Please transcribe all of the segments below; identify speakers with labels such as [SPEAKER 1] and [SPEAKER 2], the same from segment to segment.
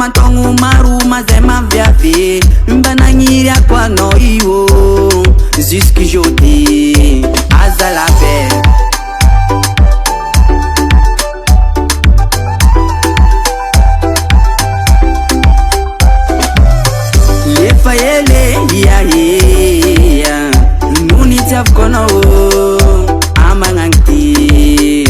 [SPEAKER 1] mantongo maru mazema viafi mbananyiria kwa noiwo jusqu'à jeudi aza la paix. Fayele ya ya nuni tafkono amangangti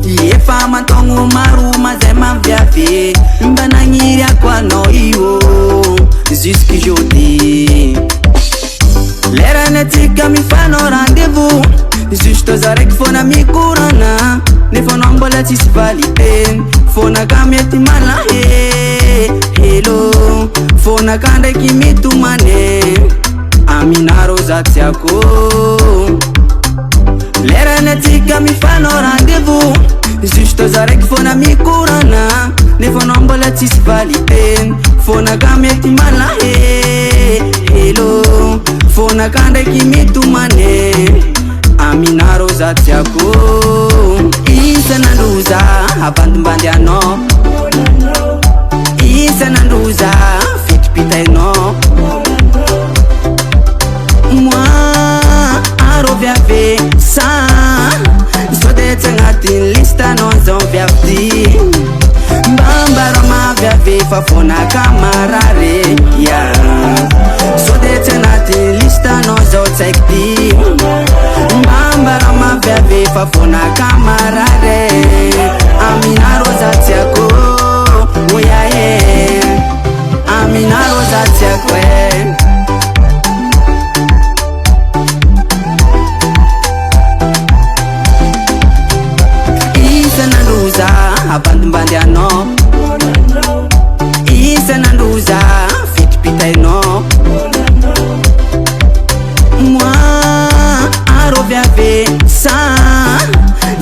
[SPEAKER 1] ye fama tongu maru mazema viafi mbananyiria kwa noiwo jusqu'à jeudi lera netika mifano rendez-vous juste zarek fona mikurana ne fona mbola tisvalite fona kameti mala hello fona kande kimitu mane amina roza tiako lera netika mifano rendez-vous juste zarek fona mikurana ne fona mbola tisvalite fona kameti mala hello fona kande kimitu mane amina roza tiako isa nanduza abandumbandano isa nanduza piteno moi aro viave sa so de tengatin lista no zon viavti bambara ma viave fa fona camarare ya so de tengatin lista no zo tekti bambara ma viave fa fona camarare amina roza tiako oyaye amina roza tiakwe isa nanduza abandumbandiano isa nanduza fitpitaino moi aro viave sa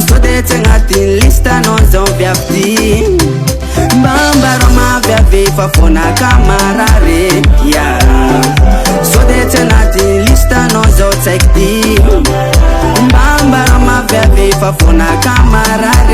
[SPEAKER 1] sodete ngatin lista no zon viavti bambara ma viave fa fona camarare ya so de tenati lista no zo tekti bambara ma viave fa fona camarare